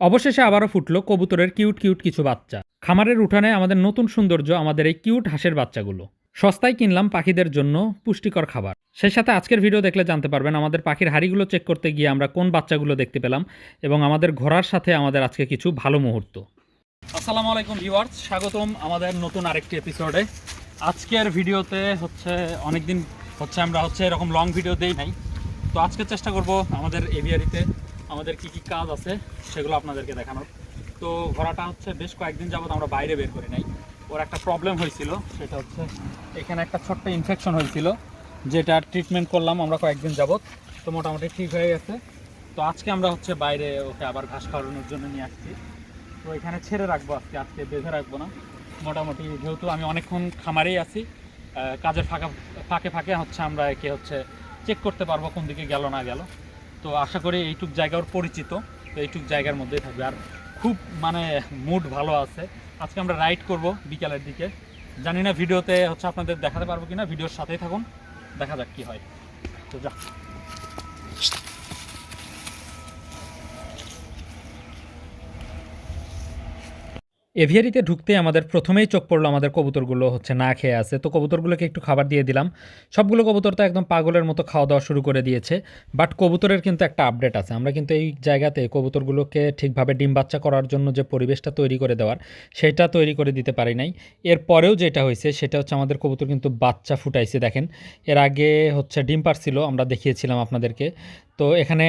অবশেষে আবারও ফুটলো কবুতরের কিউট কিউট কিছু বাচ্চা। খামারের উঠানে আমাদের নতুন সৌন্দর্য, আমাদের এই কিউট হাঁসের বাচ্চাগুলো। সস্তায় কিনলাম পাখিদের জন্য পুষ্টিকর খাবার। সেই সাথে আজকের ভিডিও দেখলে জানতে পারবেন আমাদের পাখির হাড়িগুলো চেক করতে গিয়ে আমরা কোন বাচ্চাগুলো দেখতে পেলাম এবং আমাদের ঘোরার সাথে আমাদের আজকে কিছু ভালো মুহূর্ত। আসসালামু আলাইকুম ভিউয়ার্স, স্বাগতম আমাদের নতুন আরেকটি এপিসোডে। আজকের ভিডিওতে অনেকদিন আমরা এরকম লং ভিডিও দেই নাই। তো আজকে চেষ্টা করব আমাদের এভিয়ারিতে আমাদের কি কি কাজ আছে সেগুলো আপনাদেরকে দেখানোর। তো ঘোড়াটা বেশ কয়েকদিন যাবত আমরা বাইরে বের করি নাই। ওর একটা প্রবলেম হয়েছিল, সেটা এখানে একটা ছোট্ট ইনফেকশন হয়েছিল, যেটা ট্রিটমেন্ট করলাম আমরা কয়েকদিন যাবত। তো মোটামুটি ঠিক হয়ে গেছে। তো আজকে আমরা বাইরে ওকে আবার ঘাস খাওয়ানোর জন্য নিয়ে আসছি। তো এখানে ছেড়ে রাখবো, আজকে বেঁধে রাখবো না। মোটামুটি যেহেতু আমি অনেকক্ষণ খামারেই আছি, কাজের ফাঁকে ফাঁকে আমরা একে চেক করতে পারবো কোন দিকে গেল না গেল। তো আশা করি এইটুক জায়গা ওর পরিচিত, তো এইটুক জায়গার মধ্যেই থাকবে। আর খুব মুড ভালো আছে। আজকে আমরা রাইড করব বিকালের দিকে। জানি না ভিডিওতে আপনাদের দেখাতে পারবো কিনা, ভিডিওর সাথেই থাকুন, দেখা যাক কি হয়। তো যা এভিয়ারিতে ঢুকতে আমাদের প্রথমেই চোখ পড়লো আমাদের কবুতরগুলো না খেয়ে আছে। তো কবুতরগুলোকে একটু খাবার দিয়ে দিলাম। সবগুলো কবুতর তো একদম পাগলের মতো খাওয়া দাওয়া শুরু করে দিয়েছে। বাট কবুতরের কিন্তু একটা আপডেট আছে। আমরা কিন্তু এই জায়গাতে কবুতরগুলোকে ঠিকভাবে ডিম বাচ্চা করার জন্য যে পরিবেশটা তৈরি করে দেওয়ার, সেটা তৈরি করে দিতে পারি নাই। এরপরেও যেটা হয়েছে সেটা আমাদের কবুতর কিন্তু বাচ্চা ফুটাইছে। দেখেন, এর আগে ডিম পারছিল, আমরা দেখিয়েছিলাম আপনাদেরকে। তো এখানে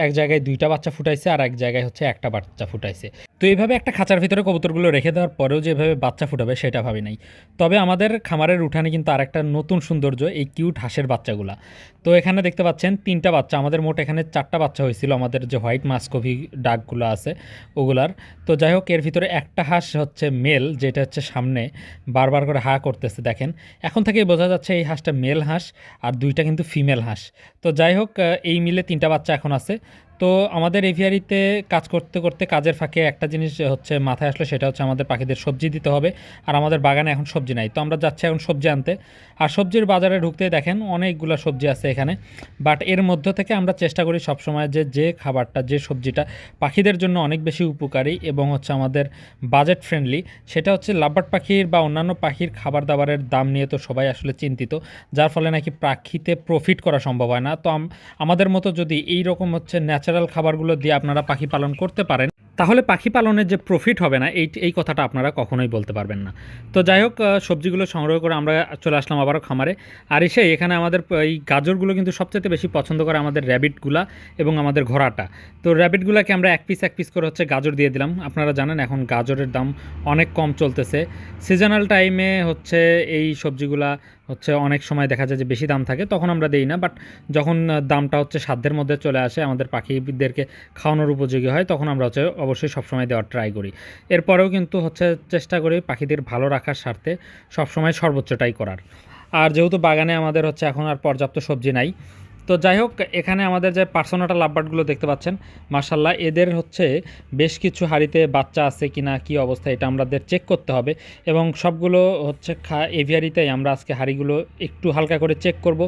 এক জায়গায় দুইটা বাচ্চা ফুটাইছে, আর এক জায়গায় একটা বাচ্চা ফুটাইছে। তো এইভাবে একটা খাঁচার ভিতরে কবুতরগুলো রেখে দেওয়ার পরেও যেভাবে বাচ্চা ফুটাবে সেটা ভাবি নাই। তবে আমাদের খামারের উঠানে কিন্তু আরেকটা নতুন সৌন্দর্য, এই কিউট হাঁসের বাচ্চাগুলা। তো এখানে দেখতে পাচ্ছেন 3টা বাচ্চা, আমাদের মোট এখানে 4টা বাচ্চা হয়েছিল আমাদের যে হোয়াইট মাস্কভি ডাকগুলো আছে ওগুলার। তো যাই হোক, এর ভিতরে একটা হাঁস মেল, যেটা সামনে বারবার করে হা করতেছে। দেখেন, এখন থেকেই বোঝা যাচ্ছে এই হাঁসটা মেল হাঁস, আর দুইটা কিন্তু ফিমেল হাঁস। তো যাই হোক, এই মিলে 3টা বাচ্চা এখন আছে। তো আমাদের এভিয়ারিতে কাজ করতে করতে কাজের ফাঁকে একটা জিনিস মাথায় আসলো, সেটা আমাদের পাখিদের সবজি দিতে হবে। আর আমাদের বাগানে এখন সবজি নাই, তো আমরা যাচ্ছি এখন সবজি আনতে। আর সবজির বাজারে ঢুকতে দেখেন অনেকগুলো সবজি আছে এখানে। বাট এর মধ্য থেকে আমরা চেষ্টা করি সবসময় যে খাবারটা, যে সবজিটা পাখিদের জন্য অনেক বেশি উপকারী এবং আমাদের বাজেট ফ্রেন্ডলি, সেটা লাভবার্ড পাখির বা অন্যান্য পাখির খাবার দাবারের দাম নিয়ে তো সবাই আসলে চিন্তিত, যার ফলে নাকি পাখিতে প্রফিট করা সম্ভব হয় না। তো আমাদের মতো যদি এই রকম ন্যাচারাল খাবারগুলো দিয়ে আপনারা পাখি পালন করতে পারেন, তাহলে পাখি পালনের যে প্রফিট হবে না, এই কথাটা আপনারা কখনোই বলতে পারবেন না। তো যাই হোক, সবজিগুলো সংগ্রহ করে আমরা চলে আসলাম আবারও খামারে। আর এখানে আমাদের এই গাজরগুলো কিন্তু সবচেয়ে বেশি পছন্দ করে আমাদের র্যাবিটগুলা এবং আমাদের ঘোড়াটা। তো র্যাবিটগুলোকে আমরা এক পিস করে গাজর দিয়ে দিলাম। আপনারা জানেন এখন গাজরের দাম অনেক কম চলতেছে। সিজনাল টাইমে এই সবজিগুলা অনেক সময় দেখা যায় যে বেশি দাম থাকে, তখন আমরা দেই না। বাট যখন দামটা সাধ্যের মধ্যে চলে আসে, আমাদের পাখিদেরকে খাওয়ানোর উপযোগী হয়, তখন আমরা অবশ্যই সবসময় দেওয়ার ট্রাই করি। এরপরেও কিন্তু চেষ্টা করি পাখিদের ভালো রাখার স্বার্থে সবসময় সর্বোচ্চটাই করার। আর যেহেতু বাগানে আমাদের এখন আর পর্যাপ্ত সবজি নাই, তো যাই হোক, এখানে আমাদের যে পার্সোনাটা লাভবার্ডগুলো দেখতে পাচ্ছেন, মার্শাল্লাহ এদের বেশ কিছু হাঁড়িতে বাচ্চা আছে কিনা, কি অবস্থা, এটা আমাদের চেক করতে হবে। এবং সবগুলো এভিয়ারিতেই আমরা আজকে হাঁড়িগুলো একটু হালকা করে চেক করব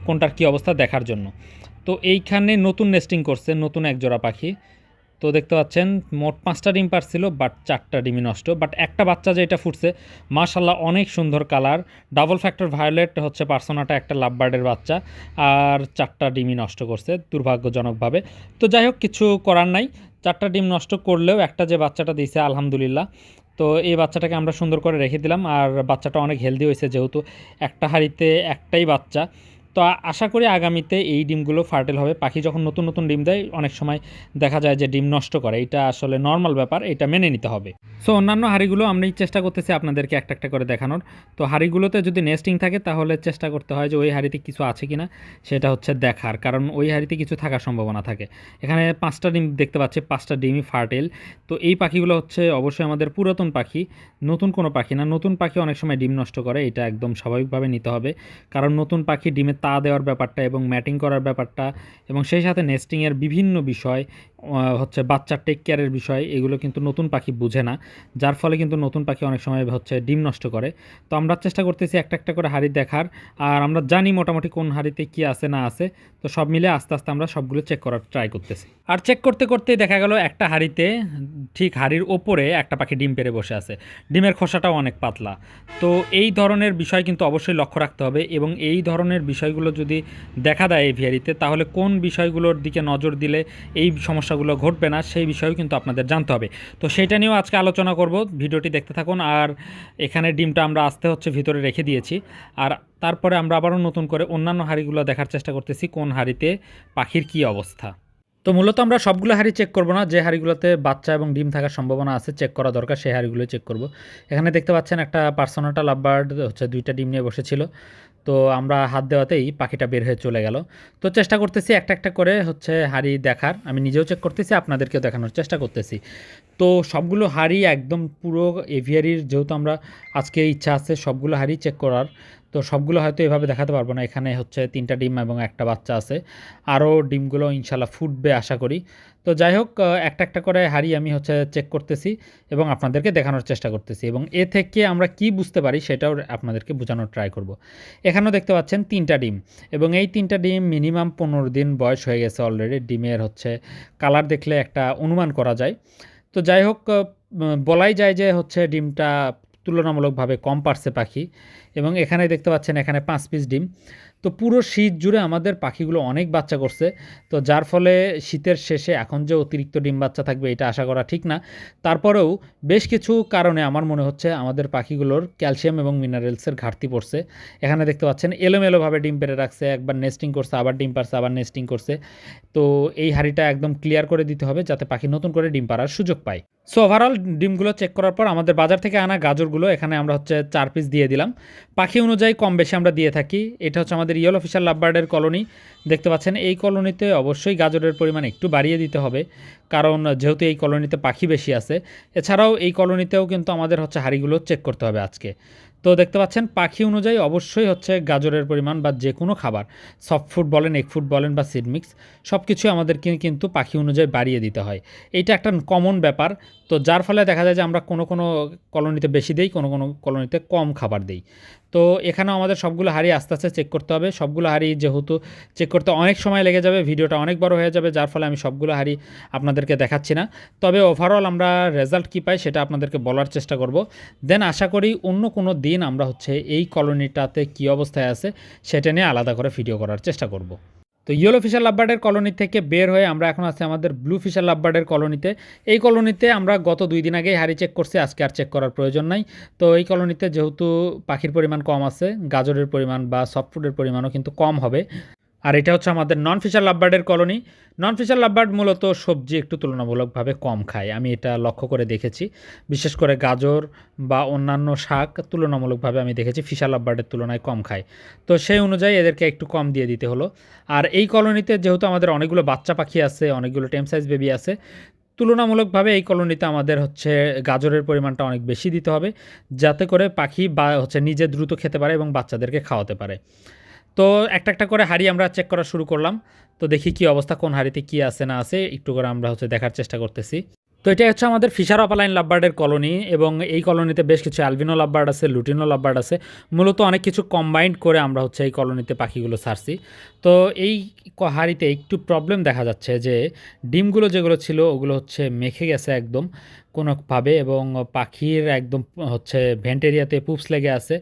কোনটার কি অবস্থা দেখার জন্য। তো এইখানে নতুন নেস্টিং করছে নতুন এক জোড়া পাখি। তো দেখতে পাচ্ছেন মোট 5টা ডিম পারছিল, বাট 4টা ডিমই নষ্ট। বাট একটা বাচ্চা যেটা ফুটছে, মাশাল্লাহ অনেক সুন্দর কালার, ডাবল ফ্যাক্টর ভায়োলেট পার্সোনাটা, একটা লাভবার্ডের বাচ্চা। আর 4টা ডিমই নষ্ট করছে দুর্ভাগ্যজনকভাবে। তো যাই হোক, কিছু করার নাই। 4টা ডিম নষ্ট করলেও একটা যে বাচ্চাটা দিয়েছে আলহামদুলিল্লাহ। তো এই বাচ্চাটাকে আমরা সুন্দর করে রেখে দিলাম। আর বাচ্চাটা অনেক হেলদি হয়েছে, যেহেতু একটা হাঁড়িতে একটাই বাচ্চা। তো আশা করি আগামীতে এই ডিমগুলো ফার্টেল হবে। পাখি যখন নতুন নতুন ডিম দেয়, অনেক সময় দেখা যায় যে ডিম নষ্ট করে, এটা আসলে নর্মাল ব্যাপার, এটা মেনে নিতে হবে। সো অন্যান্য হাঁড়িগুলো আমি চেষ্টা করতেছি আপনাদেরকে একটা একটা করে দেখানোর। তো হাঁড়িগুলোতে যদি নেস্টিং থাকে, তাহলে চেষ্টা করতে হয় যে ওই হাঁড়িতে কিছু আছে কিনা সেটা দেখার, কারণ ওই হাঁড়িতে কিছু থাকার সম্ভাবনা থাকে। এখানে 5টা ডিম দেখতে পাচ্ছি, 5টা ডিমই ফার্টেল। তো এই পাখিগুলো অবশ্যই আমাদের পুরাতন পাখি, নতুন কোনো পাখি না। নতুন পাখি অনেক সময় ডিম নষ্ট করে, এটা একদম স্বাভাবিকভাবে নিতে হবে, কারণ নতুন পাখি ডিমে তা দেওয়ার ব্যাপারটা এবং ম্যাটিং করার ব্যাপারটা এবং সেই সাথে নেস্টিংয়ের বিভিন্ন বিষয় হচ্ছে বাচ্চার টেক কেয়ারের বিষয়, এগুলো কিন্তু নতুন পাখি বুঝে না, যার ফলে কিন্তু নতুন পাখি অনেক সময় হচ্ছে ডিম নষ্ট করে। তো আমরা চেষ্টা করতেছি একটা একটা করে হাঁড়ি দেখার, আর আমরা জানি মোটামুটি কোন হাঁড়িতে কী আছে না আছে। তো সব মিলে আস্তে আস্তে আমরা সবগুলো চেক করার ট্রাই করতেছি। আর চেক করতে করতেই দেখা গেল একটা হাঁড়িতে ঠিক হাঁড়ির ওপরে একটা পাখি ডিম পেড়ে বসে আছে, ডিমের খোসাটাও অনেক পাতলা। তো এই ধরনের বিষয় কিন্তু অবশ্যই লক্ষ্য রাখতে হবে, এবং এই ধরনের বিষয়গুলো যদি দেখা দেয় এভিয়ারিতে, তাহলে কোন বিষয়গুলোর দিকে নজর দিলে এই সমস্যাগুলো ঘটবে না সেই বিষয়েও কিন্তু আপনাদের জানতে হবে। তো সেইটা নিয়েও আজকে আলোচনা করব, ভিডিওটি দেখতে থাকুন। আর এখানে ডিমটা আমরা আস্তে হচ্ছে ভিতরে রেখে দিয়েছি, আর তারপরে আমরা আবারও নতুন করে অন্যান্য হাঁড়িগুলো দেখার চেষ্টা করতেছি কোন হাঁড়িতে পাখির কী অবস্থা। তো মূলত আমরা সবগুলো হাঁড়ি চেক করব না, যে হাঁড়িগুলোতে বাচ্চা এবং ডিম থাকার সম্ভাবনা আছে চেক করা দরকার সেই হাঁড়িগুলো চেক করব। এখানে দেখতে পাচ্ছেন একটা পার্সোনাটা লাভবার্ড হচ্ছে 2টা ডিম নিয়ে বসেছিল। তো আমরা হাত দেওয়াতেই পাখিটা বের হয়ে চলে গেল। তো চেষ্টা করতেছি একটা একটা করে হচ্ছে হাঁড়ি দেখার, আমি নিজেও চেক করতেছি, আপনাদেরকেও দেখানোর চেষ্টা করতেছি। তো সবগুলো হাঁড়ি একদম পুরো এভিয়ারির, যেহেতু আমরা আজকে ইচ্ছা আছে সবগুলো হাঁড়ি চেক করার, তো সবগুলো হয়তো এভাবে দেখাতে পারবো না। এখানে হচ্ছে 3টা ডিম এবং একটা বাচ্চা আছে, আরও ডিমগুলো ইনশাল্লাহ ফুটবে আশা করি। তো যাই হোক, একটা একটা করে হাঁড়ি আমি হচ্ছে চেক করতেছি এবং আপনাদেরকে দেখানোর চেষ্টা করতেছি, এবং এ থেকে আমরা কি বুঝতে পারি সেটাও আপনাদেরকে বোঝানোর ট্রাই করব। এখানেও দেখতে পাচ্ছেন 3টা ডিম, এবং এই 3টা ডিম মিনিমাম 15 দিন বয়স হয়ে গেছে অলরেডি। ডিমের হচ্ছে কালার দেখলে একটা অনুমান করা যায়। তো যাই হোক, বলাই যায় যে হচ্ছে ডিমটা তুলনামূলকভাবে কম পারছে পাখি, এবং এখানে দেখতে পাচ্ছেন এখানে 5 পিস ডিম। তো পুরো শীত জুড়ে আমাদের পাখিগুলো অনেক বাচ্চা করছে, তো যার ফলে শীতের শেষে এখন যে অতিরিক্ত ডিম বাচ্চা থাকবে এটা আশা করা ঠিক না। তারপরেও বেশ কিছু কারণে আমার মনে হচ্ছে আমাদের পাখিগুলোর ক্যালসিয়াম এবং মিনারেলসের ঘাটতি পড়ছে। এখানে দেখতে পাচ্ছেন এলোমেলোভাবে ডিম পেড়ে রাখছে, একবার নেস্টিং করছে, আবার ডিম পারছে, আবার নেস্টিং করছে। তো এই হাঁড়িটা একদম ক্লিয়ার করে দিতে হবে যাতে পাখি নতুন করে ডিম পাড়ার সুযোগ পায়। সো ওভারঅল ডিমগুলো চেক করার পর আমাদের বাজার থেকে আনা গাজরগুলো এখানে আমরা হচ্ছে 4 পিস দিয়ে দিলাম। পাখি অনুযায়ী কম বেশি আমরা দিয়ে থাকি। এটা হচ্ছে আমাদের ইয়েলো ফিশার লাভবার্ডের কলোনি। দেখতে পাচ্ছেন এই কলোনিতে অবশ্যই গাজরের পরিমাণ একটু বাড়িয়ে দিতে হবে, কারণ যেহেতু এই কলোনিতে পাখি বেশি আছে। এছাড়াও এই কলোনিতেও কিন্তু আমাদের হচ্ছে হাঁড়িগুলো চেক করতে হবে আজকে। তো দেখতে পাচ্ছেন পাখি অনুযায়ী অবশ্যই হচ্ছে গাজরের পরিমাণ বা যে কোনো খাবার, সফট ফুড বলেন, এগ ফুড বলেন বা সিড মিক্স, সব কিছুই আমাদেরকে কিন্তু পাখি অনুযায়ী বাড়িয়ে দিতে হয়। এইটা একটা কমন ব্যাপার। তো যার ফলে দেখা যায় যে আমরা কোনো কোনো কলোনিতে বেশি দেই, কোনো কোনো কলোনিতে কম খাবার দেই। তো এখানেও আমাদের সবগুলো হাঁড়ি আস্তে আস্তে চেক করতে হবে। সবগুলো হাঁড়ি যেহেতু চেক করতে অনেক সময় লেগে যাবে, ভিডিওটা অনেক বড় হয়ে যাবে, যার ফলে আমি সবগুলো হাঁড়ি আপনাদেরকে দেখাচ্ছি না। তবে ওভারঅল আমরা রেজাল্ট কী পাই সেটা আপনাদেরকে বলার চেষ্টা করব। দেন আশা করি অন্য কোনো দিন আমরা হচ্ছে এই কলোনিটাতে কী অবস্থায় আছে সেটা নিয়ে আলাদা করে ভিডিও করার চেষ্টা করব। তো ইয়েলো ফিশার লাভবার্ডের কলোনি থেকে বের হয়ে আমরা এখন আছি আমাদের ব্লু ফিশার লাভবার্ডের কলোনিতে। এই কলোনিতে আমরা গত 2 দিন আগেই হাঁড়ি চেক করছি, আজকে আর চেক করার প্রয়োজন নাই। তো এই কলোনিতে যেহেতু পাখির পরিমাণ কম আছে, গাজরের পরিমাণ বা সফট ফুডের পরিমাণও কিন্তু কম হবে। আর এটা হচ্ছে আমাদের নন ফিশার লাভবার্ডের কলোনি। নন ফিশার লাভবার্ড মূলত সবজি একটু তুলনামূলকভাবে কম খায়, আমি এটা লক্ষ্য করে দেখেছি। বিশেষ করে গাজর বা অন্যান্য শাক তুলনামূলকভাবে আমি দেখেছি ফিশার লাভবার্ডের তুলনায় কম খায়। তো সেই অনুযায়ী এদেরকে একটু কম দিয়ে দিতে হলো। আর এই কলোনিতে যেহেতু আমাদের অনেকগুলো বাচ্চা পাখি আছে, অনেকগুলো টেম সাইজ বেবি আছে, তুলনামূলকভাবে এই কলোনিতে আমাদের হচ্ছে গাজরের পরিমাণটা অনেক বেশি দিতে হবে, যাতে করে পাখি বা হচ্ছে নিজে দ্রুত খেতে পারে এবং বাচ্চাদেরকে খাওয়াতে পারে। তো একটা একটা করে হাঁড়ি আমরা চেক করা শুরু করলাম। তো দেখি কি অবস্থা, কোন হাঁড়িতে কি আছে না আছে একটু করে আমরা হচ্ছে দেখার চেষ্টা করতেছি। তো এটা হচ্ছে আমাদের ফিশার অপালাইন লাভবার্ডের কলোনি, এবং এই কলোনিতে বেশ কিছু অ্যালবিনো লাভবার্ড আছে, লুটিনো লাভবার্ড আছে। মূলত অনেক কিছু কম্বাইন্ড করে আমরা হচ্ছে এই কলোনিতে পাখিগুলো ছাড়ছি। তো এই হাঁড়িতে একটু প্রবলেম দেখা যাচ্ছে যে ডিমগুলো যেগুলো ছিল ওগুলো হচ্ছে মেখে গেছে একদম কোনোভাবে, এবং পাখির একদম হচ্ছে ভেন্ট এরিয়াতে পুপস লেগে আছে।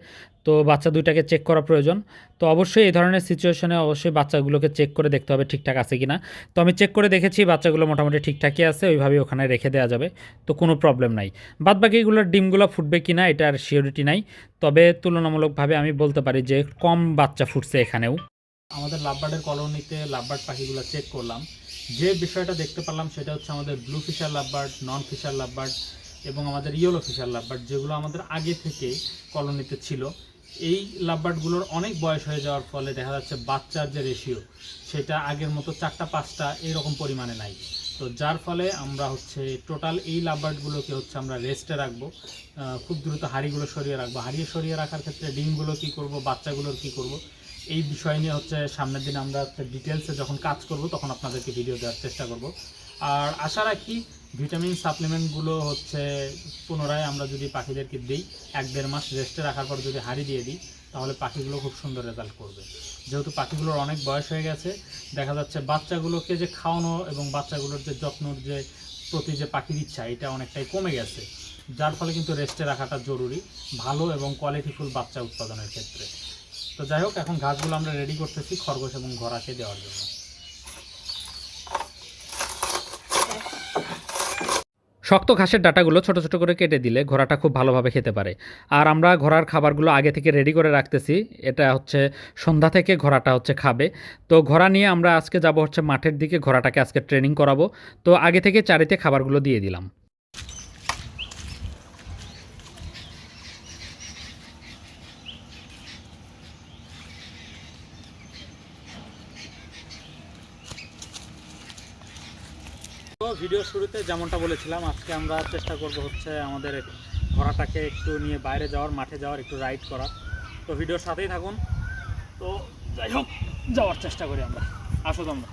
তো বাচ্চা দুইটাকে চেক করা প্রয়োজন। তো অবশ্যই এই ধরনের সিচুয়েশনে অবশ্যই বাচ্চাগুলোকে চেক করে দেখতে হবে ঠিকঠাক আছে কি না। তো আমি চেক করে দেখেছি বাচ্চাগুলো মোটামুটি ঠিকঠাকই আছে, ওইভাবেই ওখানে রেখে দেওয়া যাবে, তো কোনো প্রবলেম নাই। বাদবাকিগুলোর ডিমগুলো ফুটবে কি না এটার সিওরিটি নাই, তবে তুলনামূলকভাবে আমি বলতে পারি যে কম বাচ্চা ফুটছে এখানেও। আমাদের লাভবার্ডের কলোনিতে লাভবার্ড পাখিগুলো চেক করলাম, যে বিষয়টা দেখতে পারলাম সেটা হচ্ছে আমাদের ব্লু ফিশার লাভবার্ড, নন ফিশার লাভবার্ড এবং আমাদের ইয়েলো ফিশার লাভবার্ড, যেগুলো আমাদের আগে থেকে কলোনিতে ছিল, এই লাভবার্ডগুলোর অনেক বয়স হয়ে যাওয়ার ফলে দেখা যাচ্ছে বাচ্চার যে রেশিও সেটা আগের মতো 4টা 5টা এইরকম পরিমাণে নাই। তো যার ফলে আমরা হচ্ছে টোটাল এই লাভবার্ডগুলোকে হচ্ছে আমরা রেস্টে রাখবো, খুব দ্রুত হাঁড়িগুলো সরিয়ে রাখবো। হাঁড়িয়ে সরিয়ে রাখার ক্ষেত্রে ডিমগুলো কী করব, বাচ্চাগুলোর কী করব, এই বিষয় নিয়ে হচ্ছে সামনের দিন আমরা ডিটেলসে যখন কাজ করব তখন আপনাদেরকে ভিডিও দেওয়ার চেষ্টা করব। আর আশা রাখি ভিটামিন সাপ্লিমেন্টগুলো হচ্ছে পুনরায় আমরা যদি পাখিদেরকে দিই 1-1.5 মাস রেস্টে রাখার পর যদি হাঁড়ি দিয়ে দিই তাহলে পাখিগুলো খুব সুন্দর রেজাল্ট করবে। যেহেতু পাখিগুলোর অনেক বয়স হয়ে গেছে, দেখা যাচ্ছে বাচ্চাগুলোকে যে খাওয়ানো এবং বাচ্চাগুলোর যে যত্নর যে প্রতি যে পাখির ইচ্ছা এটা অনেকটাই কমে গেছে, যার ফলে কিন্তু রেস্টে রাখাটা জরুরি ভালো এবং কোয়ালিটিফুল বাচ্চা উৎপাদনের ক্ষেত্রে। তো যাই হোক, এখন ঘাসগুলো আমরা রেডি করতেছি খরগোশ এবং ঘোড়াকে দেওয়ার জন্য। শক্ত ঘাসের ডাঁটাগুলো ছোট ছোট করে কেটে দিলে ঘোড়াটা খুব ভালোভাবে খেতে পারে। আর আমরা ঘোড়ার খাবারগুলো আগে থেকে রেডি করে রাখতেছি, এটা হচ্ছে সন্ধ্যা থেকে ঘোড়াটা হচ্ছে খাবে। তো ঘোড়া নিয়ে আমরা আজকে যাব হচ্ছে মাঠের দিকে, ঘোড়াটাকে আজকে ট্রেনিং করাবো। তো আগে থেকে চারিতে খাবারগুলো দিয়ে দিলাম। তো ভিডিও শুরুতে যেমনটা বলেছিলাম, আজকে আমরা চেষ্টা করব হচ্ছে আমাদের ঘোড়াটাকে একটু নিয়ে বাইরে যাওয়ার, মাঠে যাওয়ার, একটু রাইড করার। তো ভিডিওর সাথেই থাকুন। তো যাই হোক, যাওয়ার চেষ্টা করি আমরা। আসো তোমরা।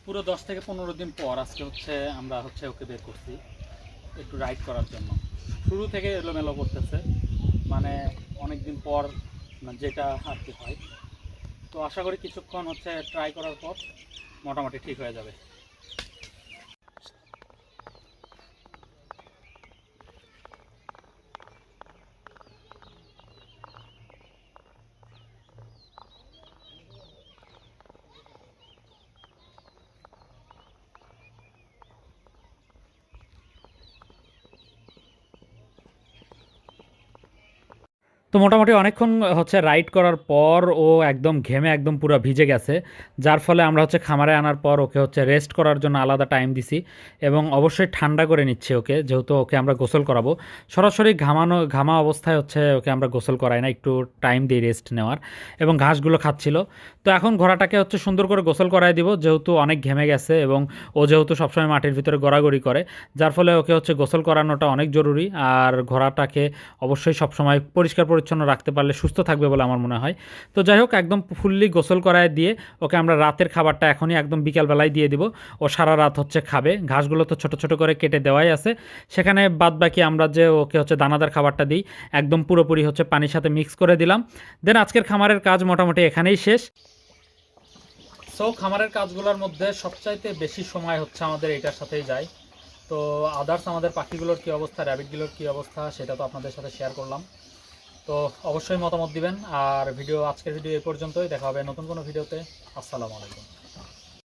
পুরো 10 থেকে 15 দিন পর আজকে হচ্ছে আমরা হচ্ছে ওকে বের করছি একটু রাইড করার জন্য। শুরু থেকে এলোমেলো করতেছে, মানে অনেক দিন পর যেটা আর কি হয়। তো আশা করি কিছুক্ষণ হচ্ছে ট্রাই করার পর মোটামুটি ঠিক হয়ে যাবে। তো মোটামুটি অনেকক্ষণ হচ্ছে রাইড করার পর ও একদম ঘেমে একদম পুরো ভিজে গেছে, যার ফলে আমরা হচ্ছে খামারে আনার পর ওকে হচ্ছে রেস্ট করার জন্য আলাদা টাইম দিছি এবং অবশ্যই ঠান্ডা করে নিচ্ছি ওকে, যেহেতু ওকে আমরা গোসল করাবো। সরাসরি ঘামা অবস্থায় হচ্ছে ওকে আমরা গোসল করাই না, একটু টাইম দিই রেস্ট নেওয়ার। এবং ঘাসগুলো খাচ্ছিল। তো এখন ঘোড়াটাকে হচ্ছে সুন্দর করে গোসল করাই দিব, যেহেতু অনেক ঘেমে গেছে এবং ও যেহেতু সবসময় মাটির ভিতরে গড়াগড়ি করে, যার ফলে ওকে হচ্ছে গোসল করানোটা অনেক জরুরি। আর ঘোড়াটাকে অবশ্যই সবসময় পরিষ্কার পরিচ্ছন্ন রাখতে পারলে সুস্থ থাকবে বলে আমার মনে হয়। তো যাই হোক, একদম ফুললি গোসল করায় দিয়ে ওকে আমরা রাতের খাবারটা এখনই একদম বিকালবেলায় দিয়ে দিব। ও সারা রাত হচ্ছে খাবে। ঘাসগুলো তো ছোট ছোট করে কেটে দেওয়াই আছে, সেখানে বাদ বাকি আমরা যে ওকে হচ্ছে দানাদার খাবারটা দিই একদম পুরোপুরি হচ্ছে পানির সাথে মিক্স করে দিলাম। দেন আজকের খামারের কাজ মোটামুটি এখানেই শেষ। সো খামারের কাজগুলোর মধ্যে সবচাইতে বেশি সময় হচ্ছে আমাদের এটার সাথেই যায়। তো আদার্স আমাদের পাখিগুলোর কী অবস্থা, র্যাবিটগুলোর কী অবস্থা সেটা তো আপনাদের সাথে শেয়ার করলাম। তো অবশ্যই মতামত দিবেন। আর আজকের ভিডিও এই পর্যন্তই, দেখা হবে নতুন কোনো ভিডিওতে। আসসালামু আলাইকুম।